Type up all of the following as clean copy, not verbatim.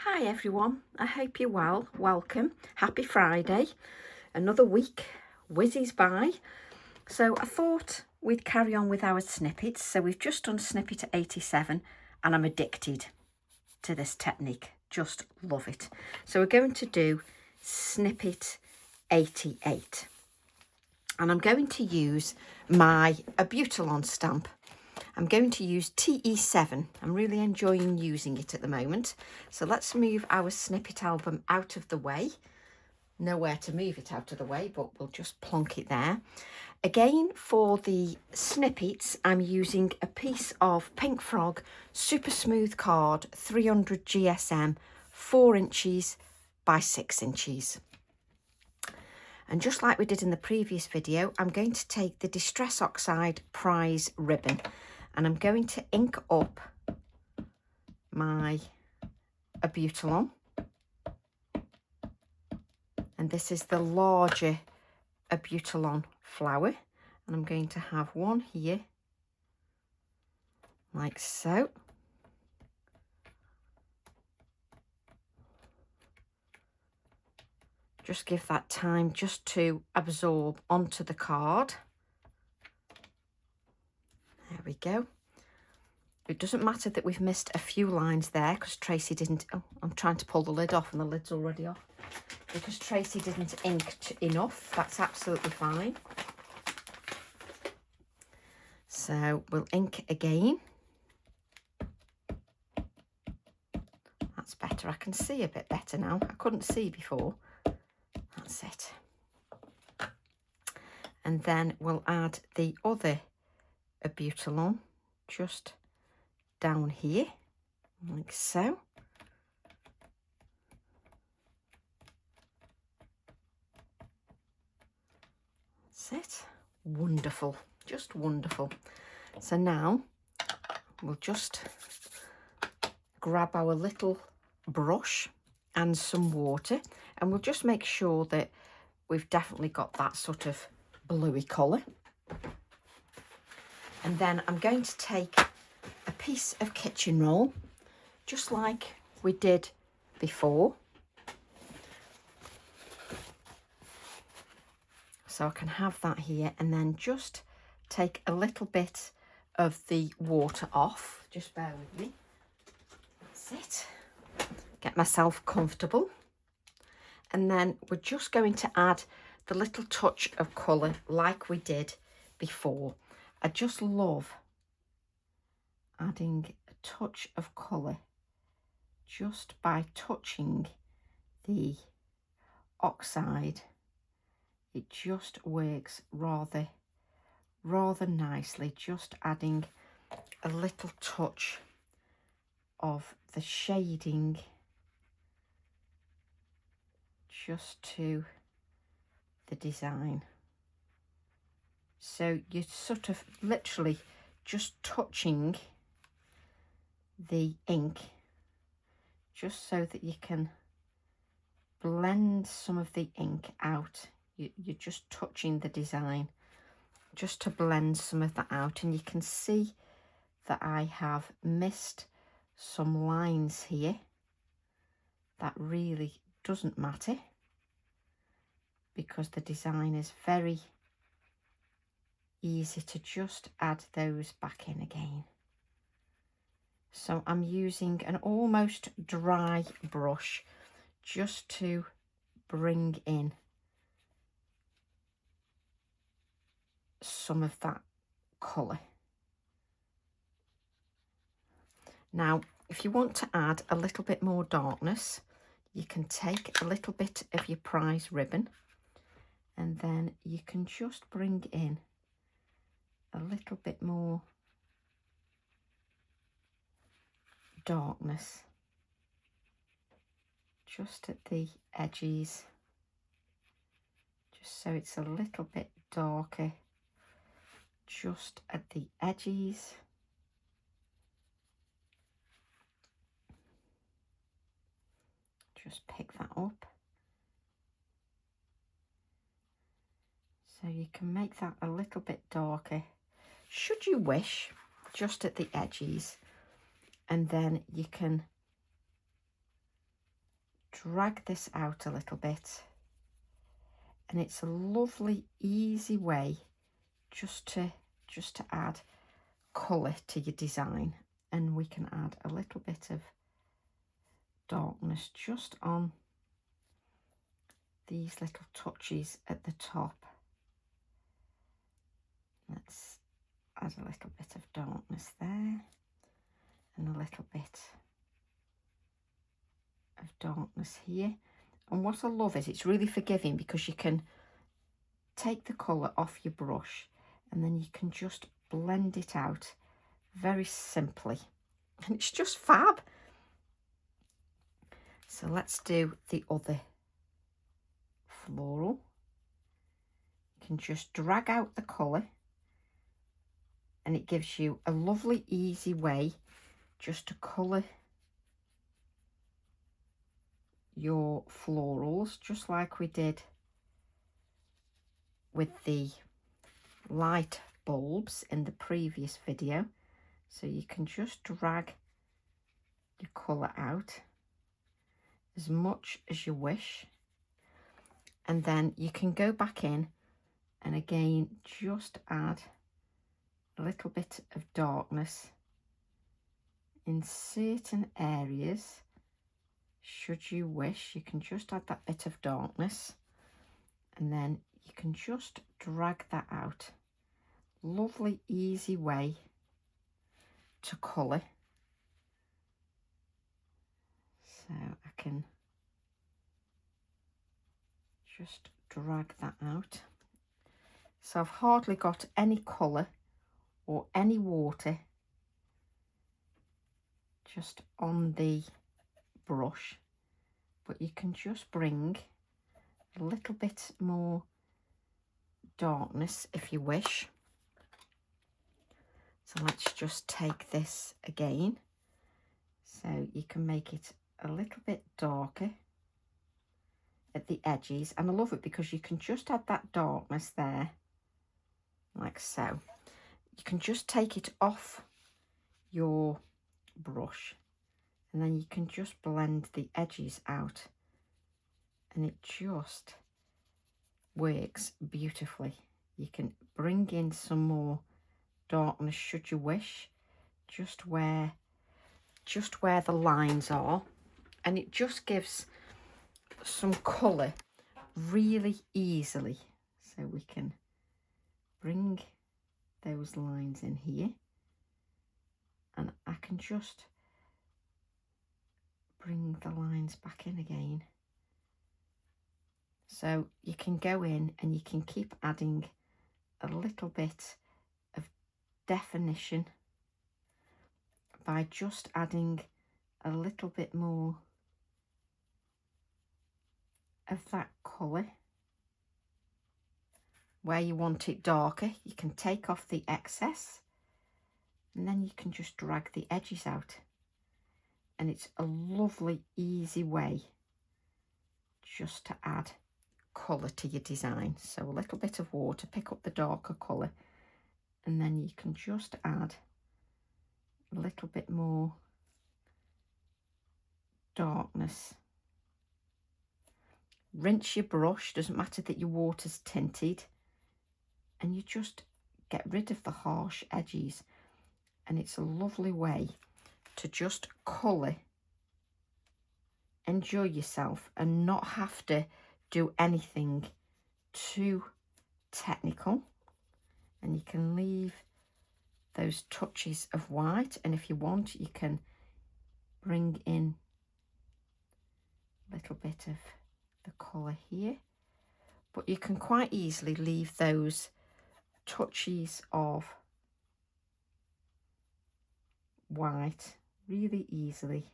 Hi everyone, I hope you're well. Welcome, happy Friday. Another week whizzes by. So I thought we'd carry on with our snippets. So we've just done snippet 87 and I'm addicted to this technique. Just love it. So we're going to do snippet 88. And I'm going to use my Abutalon stamp. I'm going to use TE7. I'm really enjoying using it at the moment. So let's move our snippet album out of the way. Nowhere to move it out of the way, but we'll just plonk it there. Again, for the snippets, I'm using a piece of Pink Frog Super Smooth Card 300 GSM, 4 inches by 6 inches. And just like we did in the previous video, I'm going to take the Distress Oxide Prize ribbon and I'm going to ink up my Abutalon. And this is the larger Abutalon flower. And I'm going to have one here, like so. Just give that time just to absorb onto the card. There we go. It doesn't matter that we've missed a few lines there because Tracy didn't. Oh, I'm trying to pull the lid off and the lid's already off. Because Tracy didn't ink enough, that's absolutely fine. So we'll ink again. That's better. I can see a bit better now. I couldn't see before. That's it. And then we'll add the other Abutalon just down here, like so. That's it. Wonderful, just wonderful. So now we'll just grab our little brush and some water and we'll just make sure that we've definitely got that sort of bluey colour. And then I'm going to take a piece of kitchen roll, just like we did before. So I can have that here and then just take a little bit of the water off. Just bear with me. That's it. Get myself comfortable. And then we're just going to add the little touch of colour like we did before. I just love adding a touch of colour just by touching the oxide. It just works rather nicely, just adding a little touch of the shading just to the design. So you're sort of literally just touching the ink just so that you can blend some of the ink out. You're just touching the design just to blend some of that out, and you can see that I have missed some lines here. That really doesn't matter because the design is very easy to just add those back in again. So I'm using an almost dry brush just to bring in some of that colour. Now, if you want to add a little bit more darkness, you can take a little bit of your prize ribbon and then you can just bring in a little bit more darkness just at the edges, just so it's a little bit darker just at the edges. Just pick that up. So you can make that a little bit darker, should you wish, just at the edges. And then you can drag this out a little bit, and it's a lovely easy way just to add colour to your design. And we can add a little bit of darkness just on these little touches at the top. Let's add a little bit of darkness there, and a little bit of darkness here. And what I love is it's really forgiving, because you can take the colour off your brush and then you can just blend it out very simply, and it's just fab. So let's do the other floral. You can just drag out the colour, and it gives you a lovely easy way just to colour your florals, just like we did with the light bulbs in the previous video. So you can just drag your colour out as much as you wish, and then you can go back in and again just add a little bit of darkness in certain areas. Should you wish, you can just add that bit of darkness, and then you can just drag that out. Lovely easy way to colour. So I can just drag that out. So I've hardly got any colour or any water just on the brush, but you can just bring a little bit more darkness if you wish. So let's just take this again. So you can make it a little bit darker at the edges, and I love it because you can just add that darkness there like so. You can just take it off your brush, and then you can just blend the edges out, and it just works beautifully. You can bring in some more darkness should you wish, just where the lines are, and it just gives some colour really easily. So we can bring those lines in here, and I can just bring the lines back in again. So you can go in and you can keep adding a little bit of definition by just adding a little bit more of that colour. Where you want it darker, you can take off the excess, and then you can just drag the edges out, and it's a lovely easy way just to add colour to your design. So a little bit of water, pick up the darker colour, and then you can just add a little bit more darkness. Rinse your brush, doesn't matter that your water's tinted, and you just get rid of the harsh edges, and it's a lovely way to just colour, enjoy yourself, and not have to do anything too technical. And you can leave those touches of white, and if you want you can bring in a little bit of the colour here, but you can quite easily leave those touches of white really easily.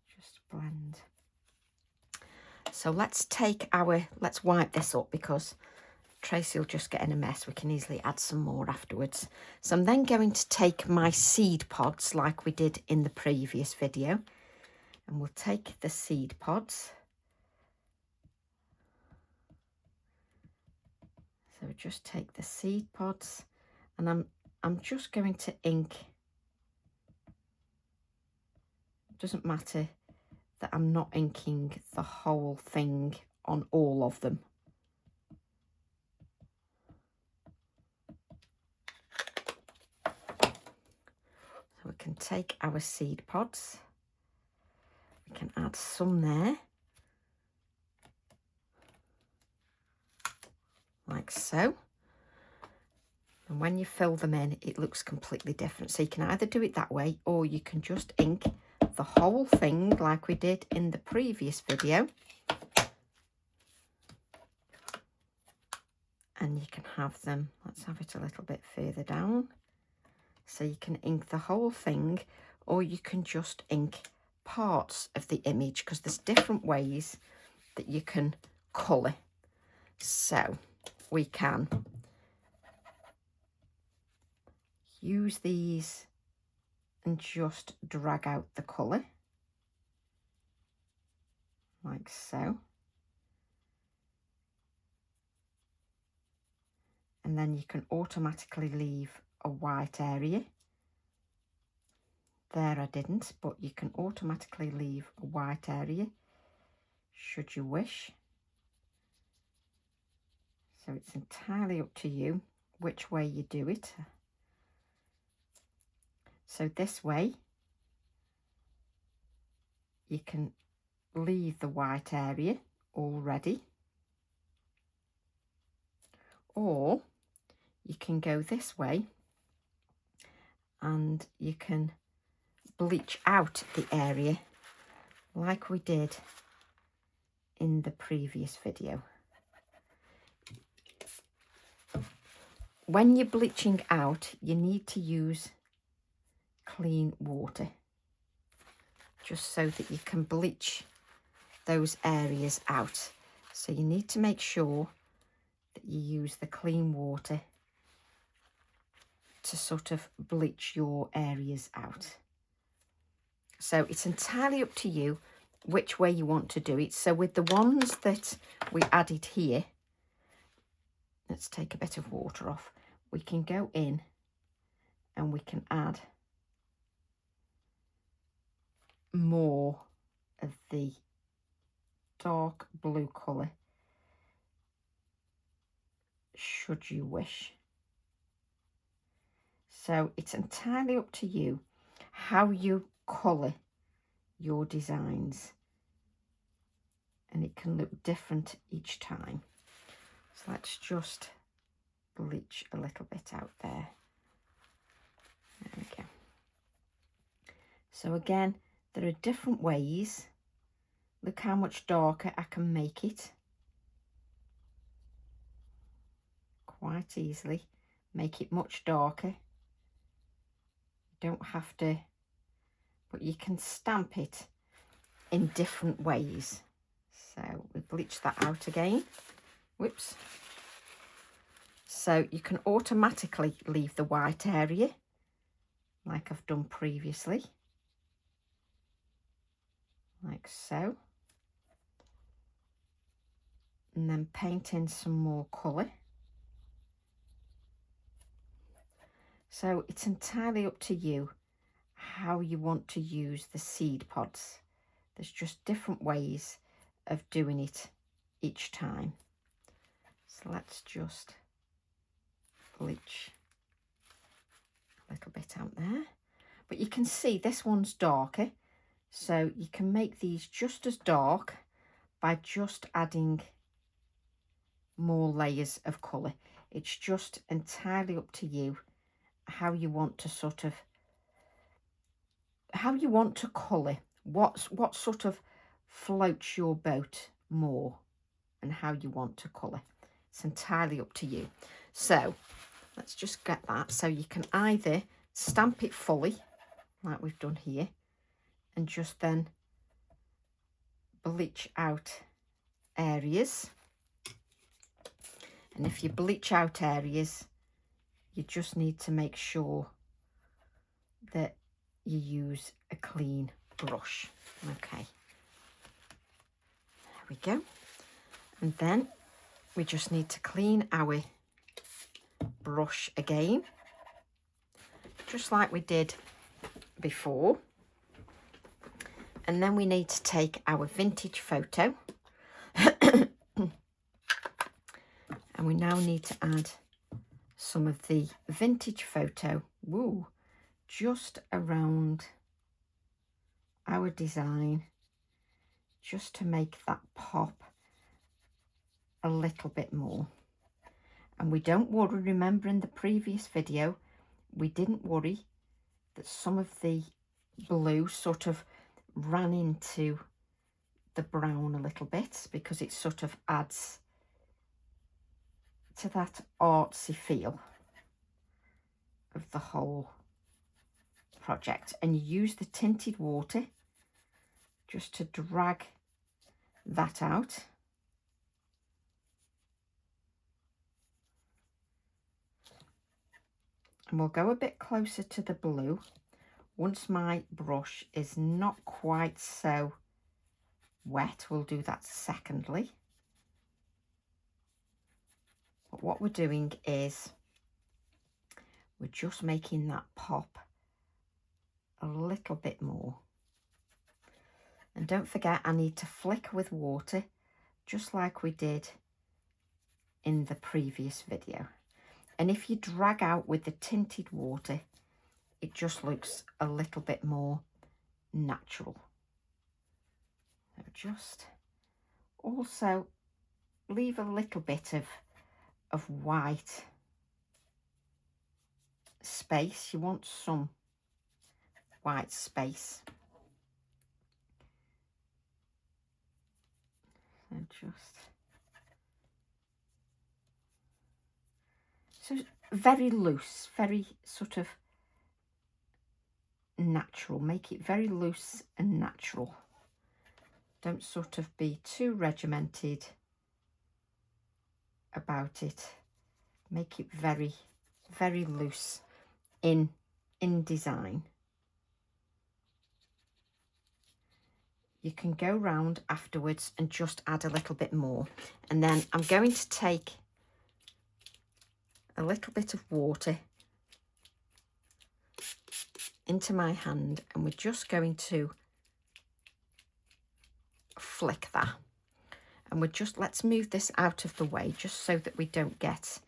Just blend. So let's wipe this up, because Tracy will just get in a mess. We can easily add some more afterwards. So I'm then going to take my seed pods like we did in the previous video, and we'll take the seed pods. So just take the seed pods, and I'm just going to ink Doesn't matter that I'm not inking the whole thing on all of them. So we can take our seed pods, we can add some there, like so. And when you fill them in, it looks completely different. So you can either do it that way, or you can just ink the whole thing like we did in the previous video. And you can have them, let's have it a little bit further down. So you can ink the whole thing, or you can just ink parts of the image, because there's different ways that you can colour. So we can use these and just drag out the colour, like so. And then you can automatically leave a white area. There I didn't, but you can automatically leave a white area should you wish. So it's entirely up to you which way you do it. So this way you can leave the white area already, or you can go this way and you can bleach out the area like we did in the previous video. When you're bleaching out, you need to use clean water, just so that you can bleach those areas out. So you need to make sure that you use the clean water to sort of bleach your areas out. So it's entirely up to you which way you want to do it. So with the ones that we added here, let's take a bit of water off. We can go in and we can add more of the dark blue colour should you wish. So it's entirely up to you how you colour your designs, and it can look different each time. So let's just bleach a little bit out there. There we go. So again, there are different ways. Look how much darker I can make it. Quite easily. Make it much darker. You don't have to, but you can stamp it in different ways. So we bleach that out again. Whoops. So you can automatically leave the white area like I've done previously, like so, and then paint in some more colour. So it's entirely up to you how you want to use the seed pods. There's just different ways of doing it each time. So let's just bleach a little bit out there. But you can see this one's darker, so you can make these just as dark by just adding more layers of colour. It's just entirely up to you how you want to sort of, how you want to colour, what sort of floats your boat more, and how you want to colour. It's entirely up to you. So let's just get that. So you can either stamp it fully like we've done here and just then bleach out areas. And if you bleach out areas, you just need to make sure that you use a clean brush. Okay, there we go. And then we just need to clean our brush again, just like we did before. And then we need to take our vintage photo and we now need to add some of the vintage photo, woo, just around our design, just to make that pop a little bit more. And we don't worry, remember in the previous video, we didn't worry that some of the blue sort of ran into the brown a little bit, because it sort of adds to that artsy feel of the whole project. And you use the tinted water just to drag that out. And we'll go a bit closer to the blue once my brush is not quite so wet. We'll do that secondly. But what we're doing is we're just making that pop a little bit more. And don't forget, I need to flick with water just like we did in the previous video. And if you drag out with the tinted water, it just looks a little bit more natural. So just also leave a little bit of white space. You want some white space. So very loose, very sort of natural. Make it very loose and natural. Don't sort of be too regimented about it. Make it very, very loose in design. You can go round afterwards and just add a little bit more. And then I'm going to take a little bit of water into my hand, and we're just going to flick that. And we're just, let's move this out of the way just so that we don't get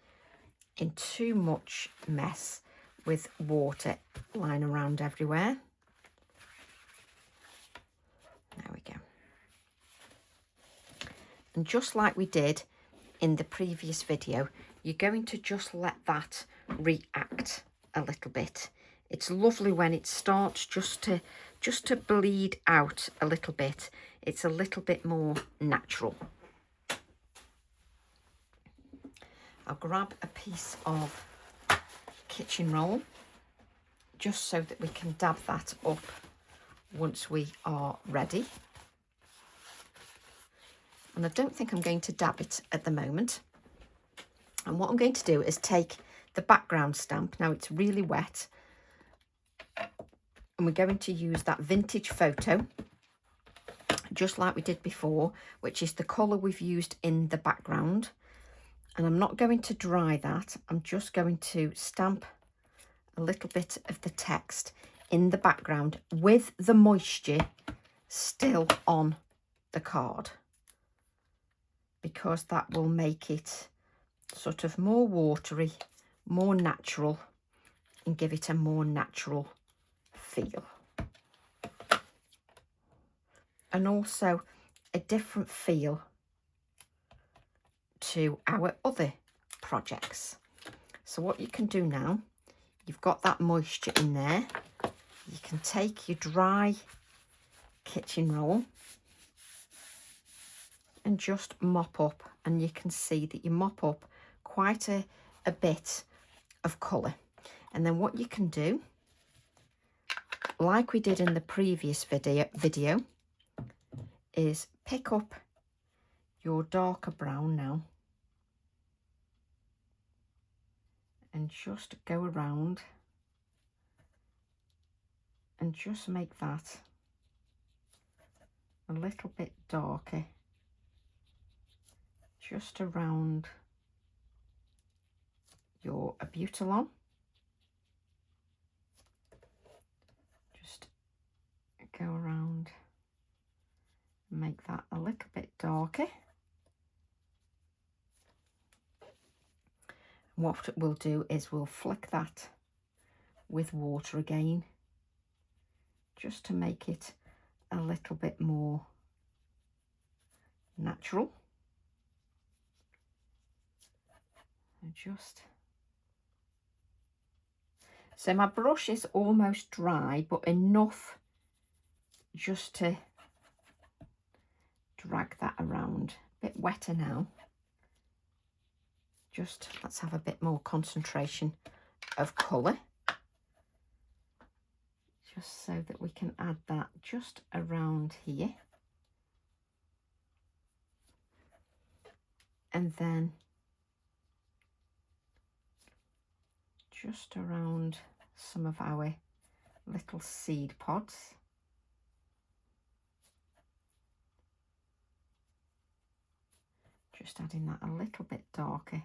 in too much mess with water lying around everywhere. There we go. And just like we did in the previous video, you're going to just let that react a little bit. It's lovely when it starts just to bleed out a little bit. It's a little bit more natural. I'll grab a piece of kitchen roll just so that we can dab that up once we are ready. And I don't think I'm going to dab it at the moment. And what I'm going to do is take the background stamp. Now it's really wet. And we're going to use that vintage photo, just like we did before, which is the colour we've used in the background. And I'm not going to dry that. I'm just going to stamp a little bit of the text in the background with the moisture still on the card, because that will make it sort of more watery, more natural, and give it a more natural feel. And also a different feel to our other projects. So what you can do now, you've got that moisture in there, you can take your dry kitchen roll and just mop up, and you can see that you mop up quite a bit of colour. And then what you can do, like we did in the previous video, is pick up your darker brown now and just go around and just make that a little bit darker, just around your abutilon. Just go around make that a little bit darker. What we'll do is we'll flick that with water again, just to make it a little bit more natural. So my brush is almost dry, but enough just to drag that around. A bit wetter now. Just let's have a bit more concentration of colour, just so that we can add that just around here, and then just around some of our little seed pods. Just adding that a little bit darker,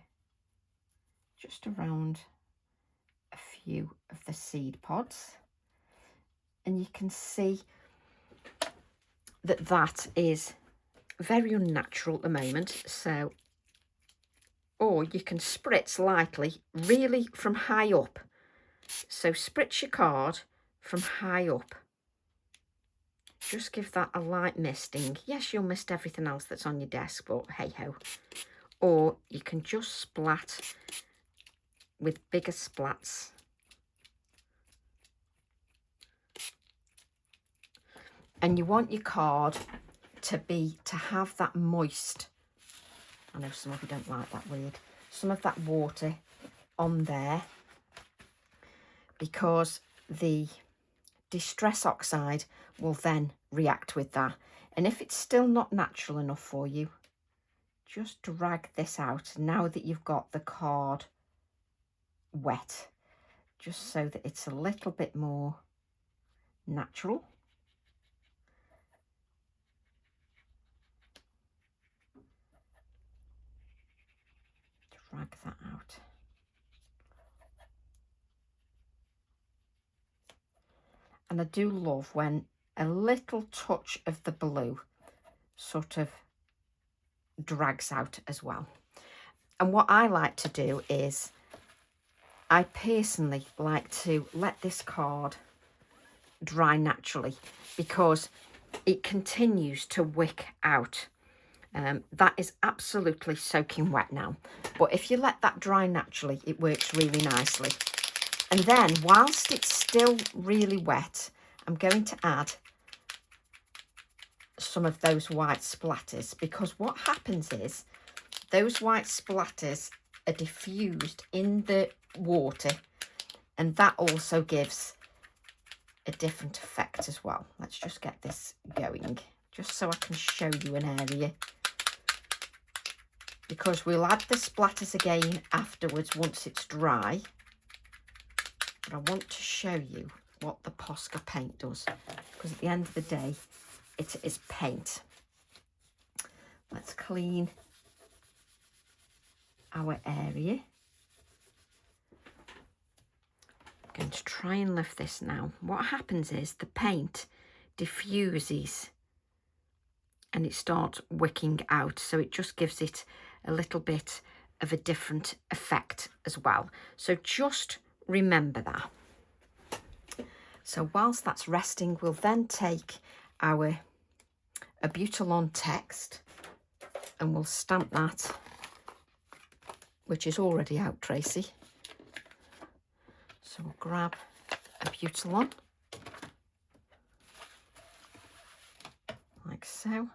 just around a few of the seed pods. And you can see that that is very unnatural at the moment. So, or you can spritz lightly, really from high up. So spritz your card from high up. Just give that a light misting. Yes, you'll mist everything else that's on your desk, but hey ho. Or you can just splat with bigger splats. And you want your card to have that moist, I know some of you don't like that word, some of that water on there, because the Distress Oxide will then react with that. And if it's still not natural enough for you, just drag this out now that you've got the card wet, just so that it's a little bit more natural. Drag that out. And I do love when a little touch of the blue sort of drags out as well. And what I like to do is, I personally like to let this card dry naturally, because it continues to wick out. That is absolutely soaking wet now, but if you let that dry naturally, it works really nicely. And then whilst it's still really wet, I'm going to add some of those white splatters, because what happens is those white splatters are diffused in the water, and that also gives a different effect as well. Let's just get this going, just so I can show you an area, because we'll add the splatters again afterwards once it's dry. But I want to show you what the Posca paint does, because at the end of the day, it is paint. Let's clean our area. I'm going to try and lift this now. What happens is the paint diffuses and it starts wicking out, so it just gives it a little bit of a different effect as well. So just remember that. So whilst that's resting, we'll then take our Abutolon text and we'll stamp that, which is already out, Tracy. So we'll grab Abutolon, like so.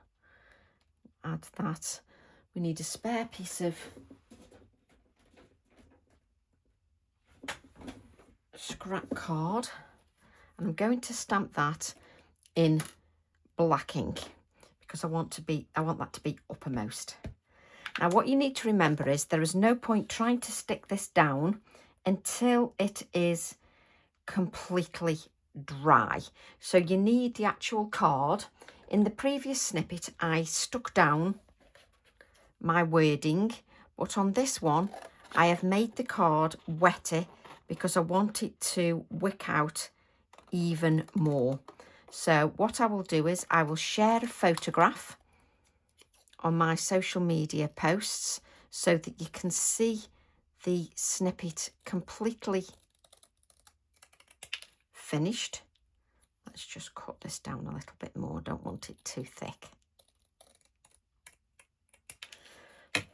Add that. We need a spare piece of scrap card, and I'm going to stamp that in black ink, because I want that to be uppermost. Now what you need to remember is there is no point trying to stick this down until it is completely dry. So you need the actual card. In the previous snippet I stuck down my wording, but on this one I have made the card wetter because I want it to wick out even more. So what I will do is I will share a photograph on my social media posts so that you can see the snippet completely finished. Let's just cut this down a little bit more. Don't want it too thick.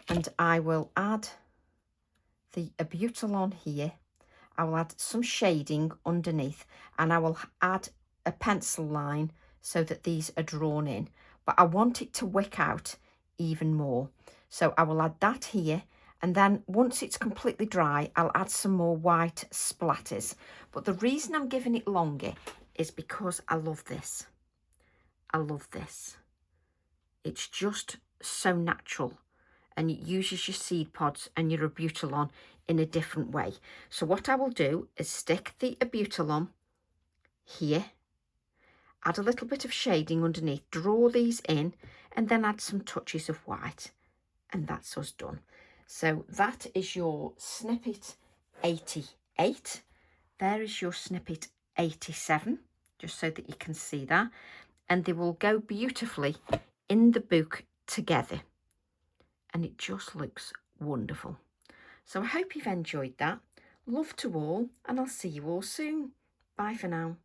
And I will add the Abutalon here. I will add some shading underneath, and I will add a pencil line so that these are drawn in. But I want it to wick out even more. So I will add that here, and then once it's completely dry, I'll add some more white splatters. But the reason I'm giving it longer is because I love this. I love this. It's just so natural, and it uses your seed pods and your Abutalon in a different way. So what I will do is stick the Abutalon here, add a little bit of shading underneath, draw these in, and then add some touches of white, and that's us done. So that is your snippet 88. There is your snippet 87, just so that you can see that, and they will go beautifully in the book together, and it just looks wonderful. So I hope you've enjoyed that. Love to all, and I'll see you all soon. Bye for now.